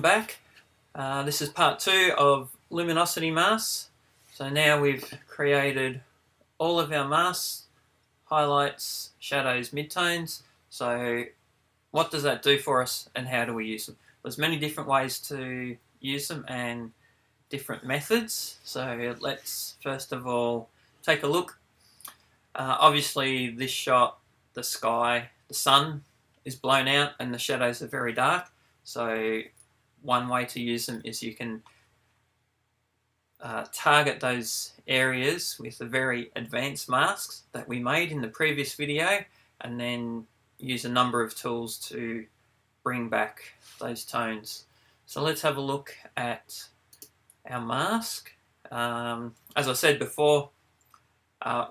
Back. This is part 2 of Luminosity Mask. So now we've created all of our masks, highlights, shadows, midtones. So what does that do for us and how do we use them? There's many different ways to use them and different methods. So let's first of all take a look. Obviously this shot, the sky, the sun is blown out and the shadows are very dark. So one way to use them is you can target those areas with the very advanced masks that we made in the previous video, and then use a number of tools to bring back those tones. So let's have a look at our mask. As I said before,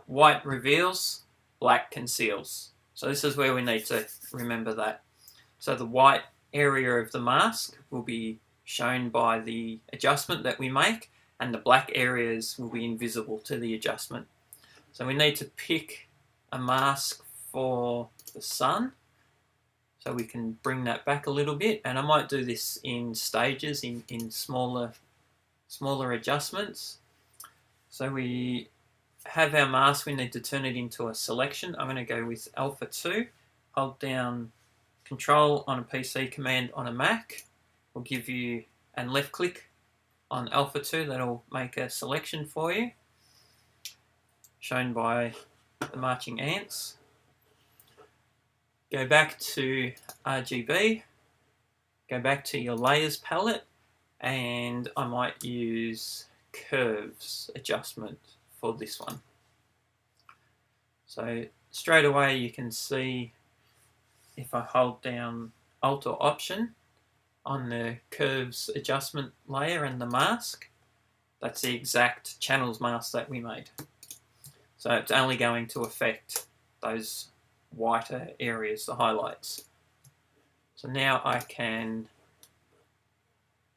white reveals, black conceals. So this is where we need to remember that. So the white area of the mask will be shown by the adjustment that we make, and the black areas will be invisible to the adjustment. So we need to pick a mask for the sun, so we can bring that back a little bit, and I might do this in stages, in smaller adjustments. So we have our mask, we need to turn it into a selection. I'm going to go with Alpha 2, hold down Control on a PC, Command on a Mac will give you, and left click on Alpha 2, that'll make a selection for you, shown by the marching ants. Go back to RGB, go back to your layers palette, and I might use curves adjustment for this one. So straight away you can see, if I hold down Alt or Option on the curves adjustment layer and the mask, that's the exact channels mask that we made. So it's only going to affect those whiter areas, the highlights. So now I can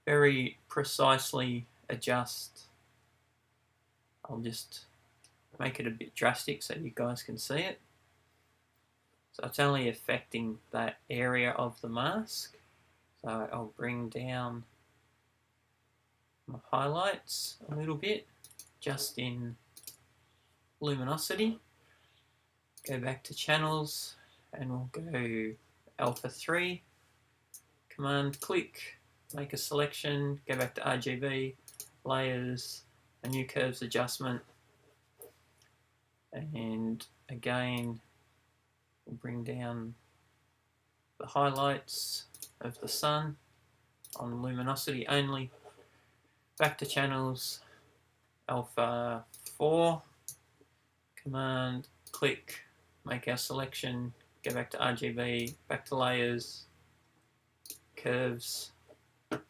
very precisely adjust. I'll just make it a bit drastic so you guys can see it. So it's only affecting that area of the mask. So I'll bring down my highlights a little bit, just in luminosity. Go back to channels and we'll go Alpha 3, Command click, make a selection, go back to RGB, layers, a new curves adjustment, and again we'll bring down the highlights of the sun on luminosity only. Back to channels, Alpha 4, Command click, make our selection, go back to RGB, back to layers, curves, and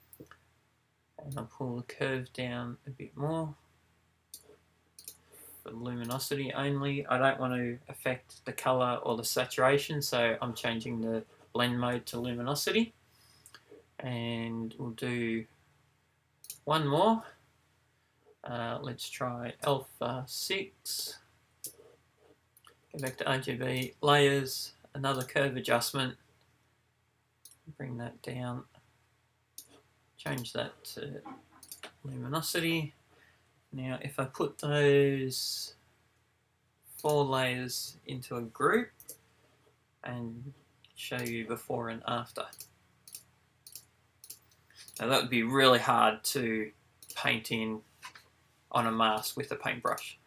I'll pull the curve down a bit more. For luminosity only, I don't want to affect the color or the saturation, so I'm changing the blend mode to luminosity. And we'll do one more. Let's try Alpha 6. Go back to RGB, layers, another curve adjustment. Bring that down. Change that to luminosity. Now if I put those 4 layers into a group and show you before and after. Now that would be really hard to paint in on a mask with a paintbrush.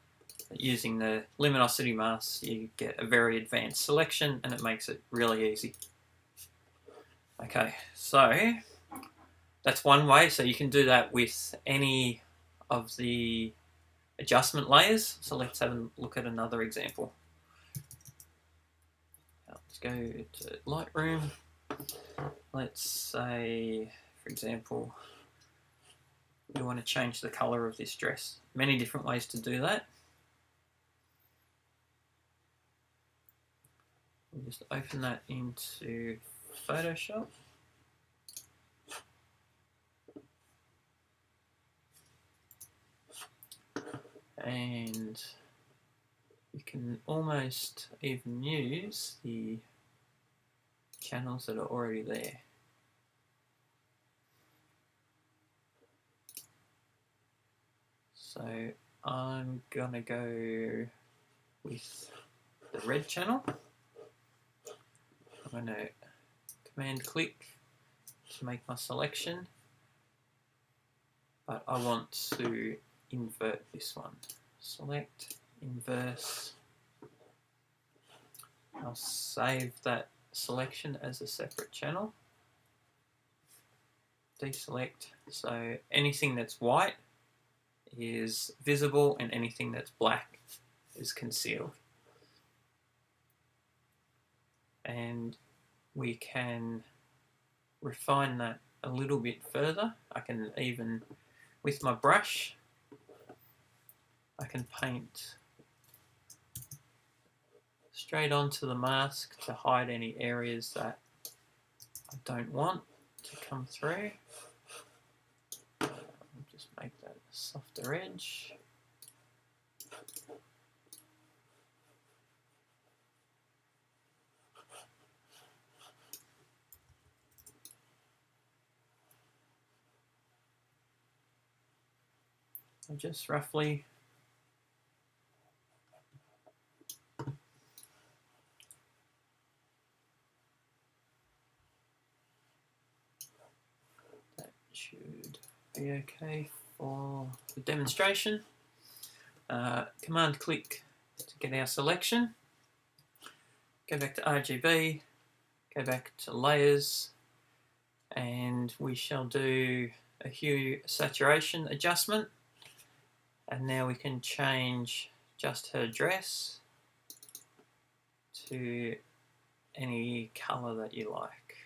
Using the luminosity mask, you get a very advanced selection and it makes it really easy. Okay, so that's one way. So you can do that with any of the adjustment layers. So let's have a look at another example. Let's go to Lightroom. Let's say, for example, we want to change the color of this dress. Many different ways to do that. We'll just open that into Photoshop. And you can almost even use the channels that are already there. So I'm gonna go with the red channel. I'm gonna command click to make my selection, but I want to invert this one. Select, inverse. I'll save that selection as a separate channel. Deselect. So anything that's white is visible and anything that's black is concealed. And we can refine that a little bit further. I can even, with my brush, I can paint straight onto the mask to hide any areas that I don't want to come through. I'll just make that a softer edge. I'll just roughly should be okay for the demonstration. Command click to get our selection. Go back to RGB, go back to layers, and we shall do a hue saturation adjustment. And now we can change just her dress to any colour that you like.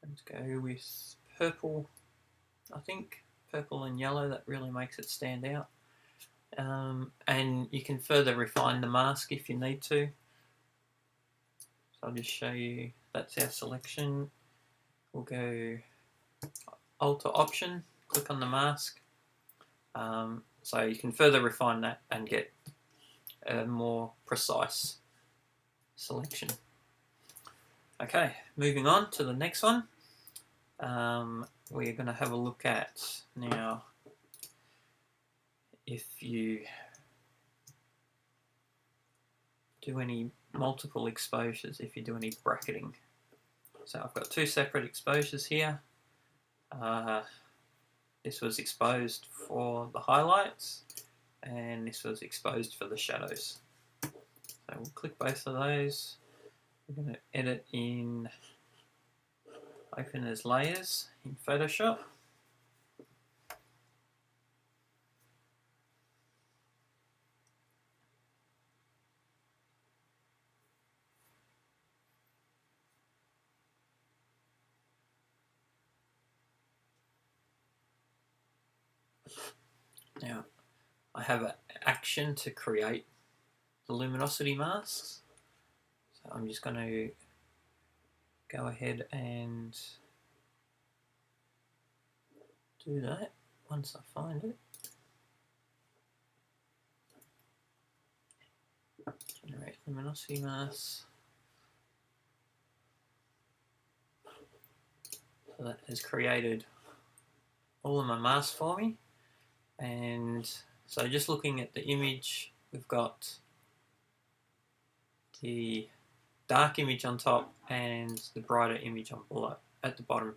Let's go with purple. I think purple and yellow, that really makes it stand out. And you can further refine the mask if you need to. So I'll just show you, that's our selection. We'll go Alt or Option, click on the mask. So you can further refine that and get a more precise selection. Okay, moving on to the next one. We're going to have a look at now if you do any multiple exposures, if you do any bracketing. So I've got two separate exposures here. This was exposed for the highlights and this was exposed for the shadows. So we'll click both of those. We're going to edit in, open as layers in Photoshop. Now, I have an action to create the luminosity masks. So I'm just going to go ahead and do that once I find it. Generate luminosity masks. So that has created all of my masks for me. And so just looking at the image, we've got the dark image on top and the brighter image on below at the bottom.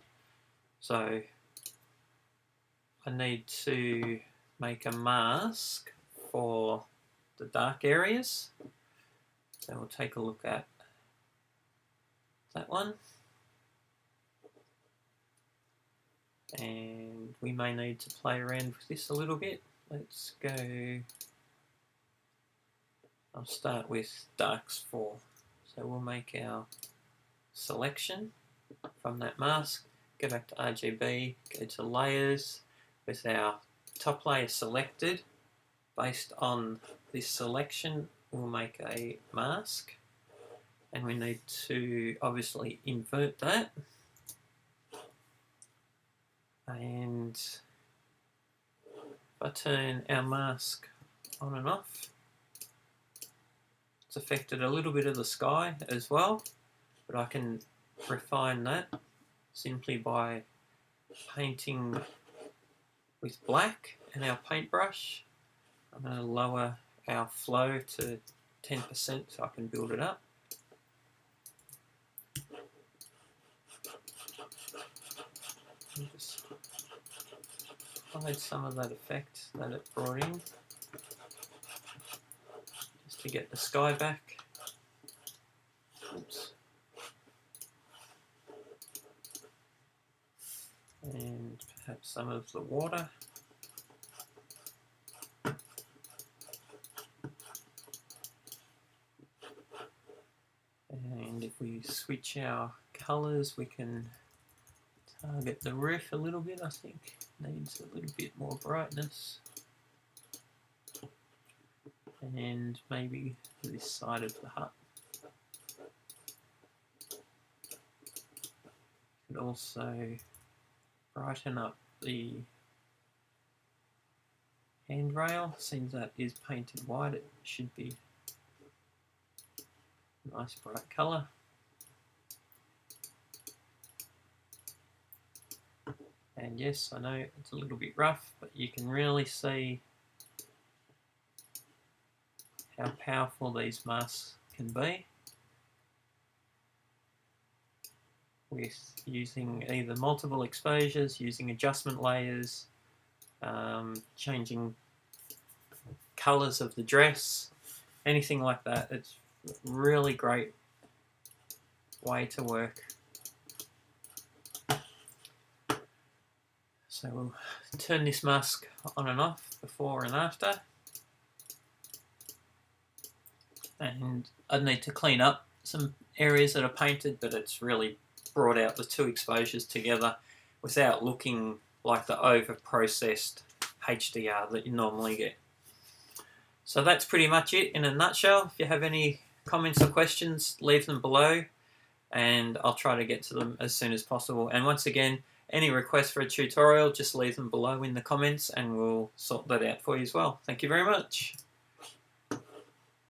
So I need to make a mask for the dark areas. So we'll take a look at that one. And we may need to play around with this a little bit. Let's go, I'll start with darks 4. So we'll make our selection from that mask, go back to RGB, go to layers with our top layer selected. Based on this selection, we'll make a mask. And we need to obviously invert that. And if I turn our mask on and off, it's affected a little bit of the sky as well, but I can refine that simply by painting with black and our paintbrush. I'm going to lower our flow to 10% so I can build it up. And just hide some of that effect that it brought in, just to get the sky back. Oops. And perhaps some of the water. And if we switch our colours, we can target the roof a little bit. I think needs a little bit more brightness. And maybe this side of the hut. You could also brighten up the handrail. Since that is painted white, it should be a nice bright colour. And yes, I know it's a little bit rough, but you can really see how powerful these masks can be with using either multiple exposures, using adjustment layers, changing colours of the dress, anything like that. It's a really great way to work. So we'll turn this mask on and off before and after. And I need to clean up some areas that are painted, but it's really brought out the two exposures together without looking like the over-processed HDR that you normally get. So that's pretty much it in a nutshell. If you have any comments or questions, leave them below and I'll try to get to them as soon as possible. And once again, any requests for a tutorial, just leave them below in the comments and we'll sort that out for you as well. Thank you very much.